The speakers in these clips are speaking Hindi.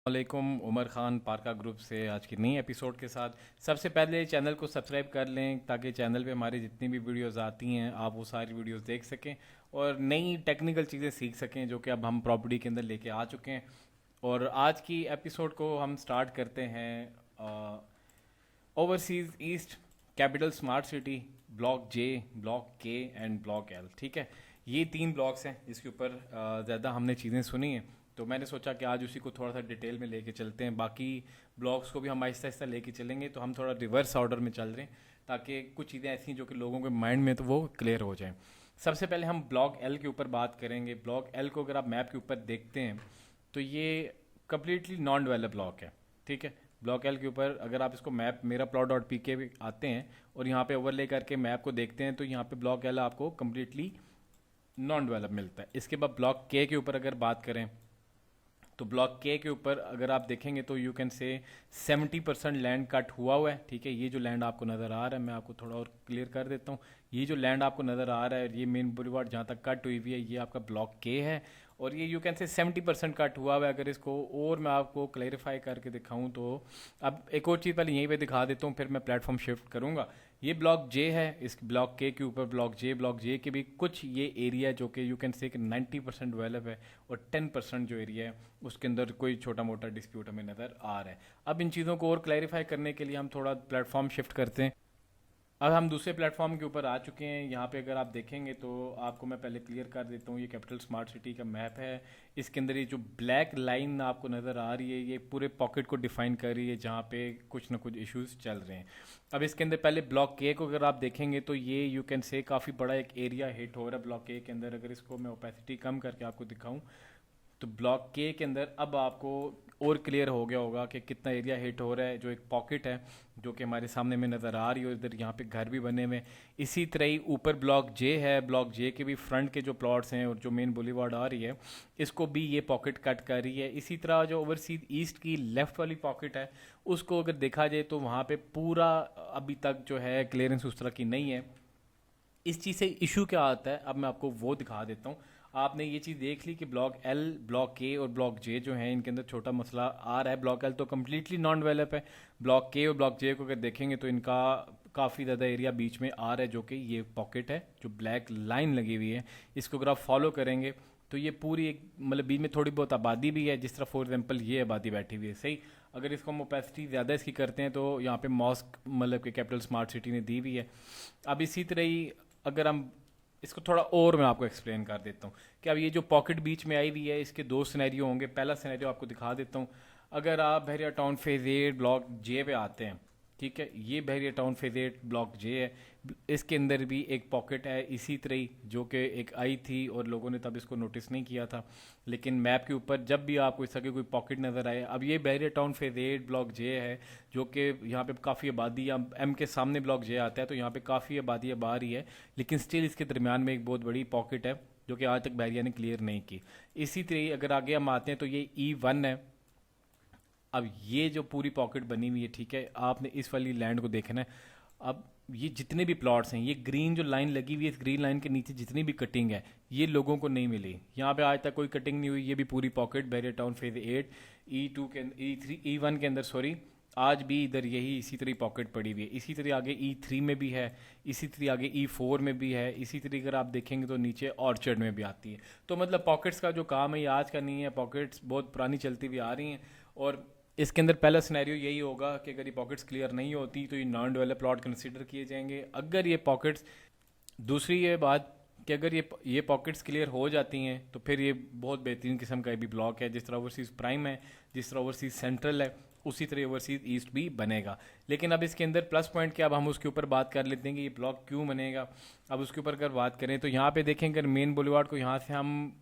वालेकुम। उमर ख़ान पारका ग्रुप से आज की नई एपिसोड के साथ। सबसे पहले चैनल को सब्सक्राइब कर लें ताकि चैनल पे हमारी जितनी भी वीडियोस आती हैं आप वो सारी वीडियोस देख सकें और नई टेक्निकल चीज़ें सीख सकें जो कि अब हम प्रॉपर्टी के अंदर लेके आ चुके हैं। और आज की एपिसोड को हम स्टार्ट करते हैं overseas east capital smart city, block J, block K and block L. ठीक है, ये तीन ब्लॉक्स हैं जिसके ऊपर ज़्यादा हमने चीज़ें सुनी हैं, तो मैंने सोचा कि आज उसी को थोड़ा सा डिटेल में लेके चलते हैं। बाकी ब्लॉग्स को भी हम आहिस्ता आहिस्ता लेके चलेंगे, तो हम थोड़ा रिवर्स ऑर्डर में चल रहे हैं ताकि कुछ चीज़ें ऐसी हैं जो कि लोगों के माइंड में तो वो क्लियर हो जाएं। सबसे पहले हम ब्लॉक एल के ऊपर बात करेंगे। ब्लॉक एल को अगर आप मैप के ऊपर देखते हैं तो ये कम्प्लीटली नॉन डेवलप ब्लॉक है। ठीक है, ब्लॉक एल के ऊपर अगर आप इसको मैप मेरा प्लॉट डॉट पी के आते हैं और यहाँ पे ओवरले करके मैप को देखते हैं तो यहाँ पे ब्लॉक एल आपको कम्प्लीटली नॉन डेवलप मिलता है। इसके बाद ब्लॉक के ऊपर अगर बात करें तो ब्लॉक के ऊपर अगर आप देखेंगे तो you can say 70% land cut हुआ है। ठीक है, ये जो लैंड आपको नज़र आ रहा है मैं आपको थोड़ा और क्लियर कर देता हूँ। ये जो लैंड आपको नज़र आ रहा है, ये मेन बुलेवार्ड जहाँ तक कट हुई हुई है, ये आपका ब्लॉक के है और ये यू कैन से 70% कट हुआ है। अगर इसको और मैं आपको क्लैरिफाई करके दिखाऊं तो अब एक और चीज़ पहले यहीं पे दिखा देता हूँ, फिर मैं प्लेटफॉर्म शिफ्ट करूँगा। ये ब्लॉक जे है, इस ब्लॉक के ऊपर ब्लॉक जे के भी कुछ ये एरिया जो कि यू कैन से 90% डेवलप है और 10% जो एरिया है उसके अंदर कोई छोटा मोटा डिस्प्यूट हमें नज़र आ रहा है। अब इन चीज़ों को और क्लैरिफाई करने के लिए हम थोड़ा प्लेटफॉर्म शिफ्ट करते हैं। अब हम दूसरे प्लेटफॉर्म के ऊपर आ चुके हैं। यहाँ पे अगर आप देखेंगे तो आपको मैं पहले क्लियर कर देता हूँ, ये कैपिटल स्मार्ट सिटी का मैप है। इसके अंदर ये जो ब्लैक लाइन आपको नज़र आ रही है ये पूरे पॉकेट को डिफाइन कर रही है जहाँ पे कुछ ना कुछ इश्यूज चल रहे हैं। अब इसके अंदर पहले ब्लॉक के को अगर आप देखेंगे तो ये यू कैन से काफ़ी बड़ा एक एरिया हिट हो रहा है ब्लॉक के अंदर। अगर इसको मैं ओपेसिटी कम करके आपको दिखाऊँ तो ब्लॉक के अंदर अब आपको और क्लियर हो गया होगा कि कितना एरिया हिट हो रहा है। जो एक पॉकेट है जो कि हमारे सामने में नज़र आ रही है, इधर यहाँ पे घर भी बने हुए हैं। इसी तरह ही ऊपर ब्लॉक जे है, ब्लॉक जे के भी फ्रंट के जो प्लॉट्स हैं और जो मेन बुलेवार्ड आ रही है इसको भी ये पॉकेट कट कर रही है। इसी तरह जो ओवरसीज ईस्ट की लेफ्ट वाली पॉकेट है उसको अगर देखा जाए तो वहाँ पर पूरा अभी तक जो है क्लियरेंस उस तरह की नहीं है। इस चीज़ से इशू क्या आता है अब मैं आपको वो दिखा देता हूँ। आपने ये चीज़ देख ली कि ब्लॉक एल, ब्लॉक के और ब्लॉक जे जो है इनके अंदर छोटा मसला आ रहा है। ब्लॉक एल तो कम्प्लीटली नॉन डेवलप है। ब्लॉक के और ब्लॉक जे को अगर देखेंगे तो इनका काफ़ी ज़्यादा एरिया बीच में आ रहा है जो कि ये पॉकेट है जो ब्लैक लाइन लगी हुई है। इसको अगर आप फॉलो करेंगे तो ये पूरी एक मतलब बीच में थोड़ी बहुत आबादी भी है, जिस तरह फॉर एग्जाम्पल ये आबादी बैठी हुई है। सही, अगर इसको हम ओपेसिटी ज़्यादा इसकी करते हैं तो यहाँ पे मॉस्क मतलब कि कैपिटल स्मार्ट सिटी ने दी हुई है। अब इसी तरह ही अगर हम इसको थोड़ा और मैं आपको एक्सप्लेन कर देता हूँ कि अब ये जो पॉकेट बीच में आई हुई है इसके दो सिनेरियो होंगे। पहला सिनेरियो आपको दिखा देता हूँ। अगर आप बहरिया टाउन फेज 8 ब्लॉक जे पे आते हैं, ठीक है, ये बहरिया टाउन फेज 8 ब्लॉक जे है। इसके अंदर भी एक पॉकेट है इसी तरह ही जो कि एक आई थी और लोगों ने तब इसको नोटिस नहीं किया था, लेकिन मैप के ऊपर जब भी आपको इस तरह की कोई पॉकेट नज़र आए। अब ये बहरिया टाउन फेज 8 ब्लॉक जे है जो कि यहाँ पे काफ़ी आबादी या एम के सामने ब्लॉक जे आता है तो यहाँ पे काफ़ी आबादी अब आ रही है, लेकिन स्टिल इसके दरमियान में एक बहुत बड़ी पॉकेट है जो कि आज तक बहरिया ने क्लियर नहीं की। इसी तरह अगर आगे हम आते हैं तो ये E1 है। अब ये जो पूरी पॉकेट बनी हुई है, ठीक है, आपने इस वाली लैंड को देखना है। अब ये जितने भी प्लॉट्स हैं, ये ग्रीन जो लाइन लगी हुई है, इस ग्रीन लाइन के नीचे जितनी भी कटिंग है ये लोगों को नहीं मिली। यहाँ पे आज तक कोई कटिंग नहीं हुई। ये भी पूरी pocket barrier town phase 8 E2 के E3 E1 के अंदर सॉरी आज भी इधर यही इसी तरह पॉकेट पड़ी हुई है। इसी तरह आगे E3 में भी है, इसी तरह आगे E4 में भी है, इसी तरह अगर आप देखेंगे तो नीचे ऑर्चर्ड में भी आती है। तो मतलब पॉकेट्स का जो काम है ये आज का नहीं है, पॉकेट्स बहुत पुरानी चलती हुई आ रही हैं। और इसके अंदर पहला सिनेरियो यही होगा कि अगर ये पॉकेट्स क्लियर नहीं होती तो ये नॉन डेवलप प्लॉट कंसीडर किए जाएंगे। अगर ये पॉकेट्स, दूसरी ये बात कि अगर ये पॉकेट्स क्लियर हो जाती हैं तो फिर ये बहुत बेहतरीन किस्म का भी ब्लॉक है। जिस तरह ओवरसीज़ प्राइम है, जिस तरह ओवरसीज़ सेंट्रल है, उसी तरह ओवरसीज़ ईस्ट भी बनेगा। लेकिन अब इसके अंदर प्लस पॉइंट क्या, अब हम उसके ऊपर बात कर लेते हैं कि ये ब्लॉक क्यों बनेगा। अब उसके ऊपर अगर बात करें तो यहाँ पे देखें अगर मेन बुलेवार्ड को यहाँ से हम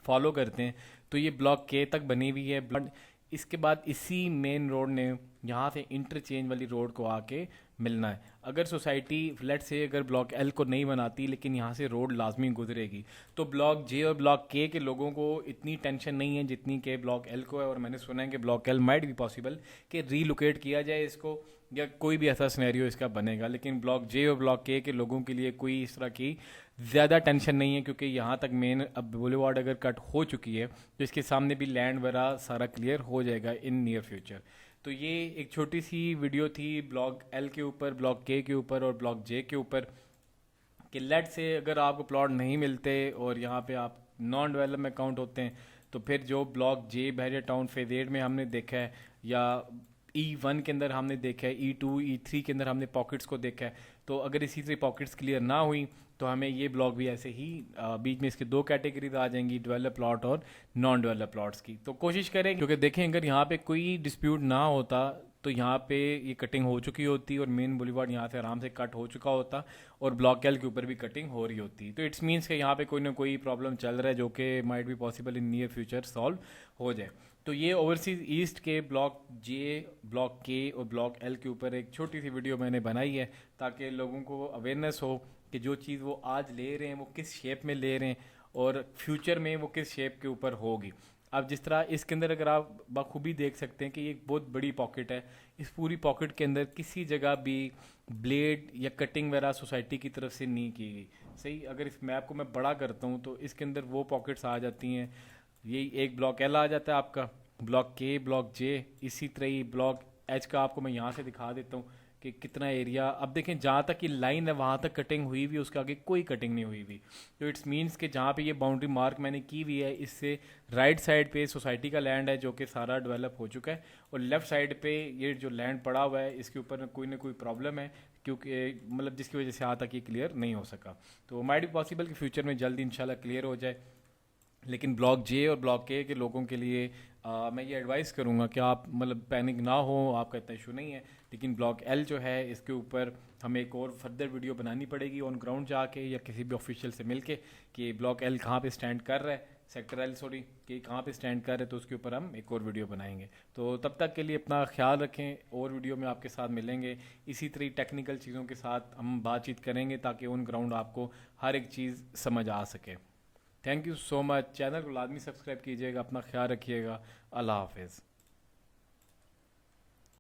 फॉलो करते हैं तो ये ब्लॉक के तक बनी हुई है। इसके बाद इसी मेन रोड ने यहाँ से इंटरचेंज वाली रोड को आके मिलना है। अगर सोसाइटी फ्लैट से अगर ब्लॉक एल को नहीं बनाती लेकिन यहाँ से रोड लाजमी गुजरेगी, तो ब्लॉक जे और ब्लॉक के लोगों को इतनी टेंशन नहीं है जितनी के ब्लॉक एल को है। और मैंने सुना है कि ब्लॉक एल माइट भी पॉसिबल कि रीलोकेट किया जाए इसको, या कोई भी ऐसा सिनेरियो इसका बनेगा। लेकिन ब्लॉक जे और ब्लॉक के लोगों के लिए कोई इस तरह की ज़्यादा टेंशन नहीं है, क्योंकि यहाँ तक मेन अब बुलेवार्ड अगर कट हो चुकी है तो इसके सामने भी लैंड वगैरह सारा क्लियर हो जाएगा इन नियर फ्यूचर। तो ये एक छोटी सी वीडियो थी ब्लॉक एल के ऊपर, ब्लॉक के ऊपर और ब्लॉक जे के ऊपर, कि लेट से अगर आपको प्लॉट नहीं मिलते और यहाँ पे आप नॉन डेवलपमेंट अकाउंट होते हैं, तो फिर जो ब्लॉक जे बहरिया टाउन फेज 8 में हमने देखा है, या E1 के अंदर हमने देखा है, E2 E3 के अंदर हमने पॉकेट्स को देखा है, तो अगर इसी तरह पॉकेट्स क्लियर ना हुई तो हमें ये ब्लॉक भी ऐसे ही बीच में इसके दो कैटेगरीज आ जाएंगी, डेवलप प्लॉट और नॉन डेवलप प्लॉट्स की। तो कोशिश करें, क्योंकि देखें अगर यहाँ पे कोई डिस्प्यूट ना होता तो यहाँ पे ये कटिंग हो चुकी होती और मेन बुलेवार्ड यहाँ से आराम से कट हो चुका होता और ब्लॉक एल के ऊपर भी कटिंग हो रही होती। तो इट्स मीन्स कि यहाँ पे कोई ना कोई प्रॉब्लम चल रहा है जो कि might be possible in near future solve हो जाए। तो ये ओवरसीज ईस्ट के ब्लॉक जे, ब्लॉक के और ब्लॉक एल के ऊपर एक छोटी सी वीडियो मैंने बनाई है, ताकि लोगों को अवेयरनेस हो कि जो चीज़ वो आज ले रहे हैं वो किस शेप में ले रहे हैं और फ्यूचर में वो किस शेप के ऊपर होगी। अब जिस तरह इसके अंदर अगर आप बखूबी देख सकते हैं कि ये एक बहुत बड़ी पॉकेट है, इस पूरी पॉकेट के अंदर किसी जगह भी ब्लेड या कटिंग वगैरह सोसाइटी की तरफ से नहीं की गई। सही, अगर इस मैप को मैं बड़ा करता हूँ तो इसके अंदर वो पॉकेट्स आ जाती हैं। ये एक ब्लॉक एल आ जाता है आपका, ब्लॉक के, ब्लॉक जे, इसी तरह ही ब्लॉक एच का आपको मैं यहाँ से दिखा देता हूँ कि कितना एरिया। अब देखें जहाँ तक ये लाइन है वहाँ तक कटिंग हुई हुई, उसके आगे कोई कटिंग नहीं हुई हुई। तो इट्स मीन्स कि जहाँ पे ये बाउंड्री मार्क मैंने की हुई है, इससे राइट साइड पे सोसाइटी का लैंड है जो कि सारा डेवलप हो चुका है, और लेफ्ट साइड पे ये जो लैंड पड़ा हुआ है इसके ऊपर ना कोई प्रॉब्लम है, क्योंकि मतलब जिसकी वजह से आज तक ये क्लियर नहीं हो सका। तो माइट भी पॉसिबल कि फ्यूचर में जल्दी इंशाल्लाह क्लियर हो जाए। लेकिन ब्लॉक जे और ब्लॉक के लोगों के लिए मैं ये एडवाइस करूँगा कि आप मतलब पैनिक ना हो, आपका इतना इशू नहीं है। लेकिन ब्लॉक एल जो है इसके ऊपर हमें एक और फर्दर वीडियो बनानी पड़ेगी ऑन ग्राउंड जाके या किसी भी ऑफिशियल से मिलके, कि ब्लॉक एल कहाँ पे स्टैंड कर रहा है, सेक्टर एल सॉरी, कि कहाँ पे स्टैंड कर रहे हैं, तो उसके ऊपर हम एक और वीडियो बनाएंगे। तो तब तक के लिए अपना ख्याल रखें, और वीडियो में आपके साथ मिलेंगे। इसी तरह टेक्निकल चीज़ों के साथ हम बातचीत करेंगे ताकि ऑन ग्राउंड आपको हर एक चीज़ समझ आ सके। Thank you so much. Channel को लाजमी सब्सक्राइब कीजिएगा, अपना ख्याल रखिएगा। अल्लाह हाफिज़।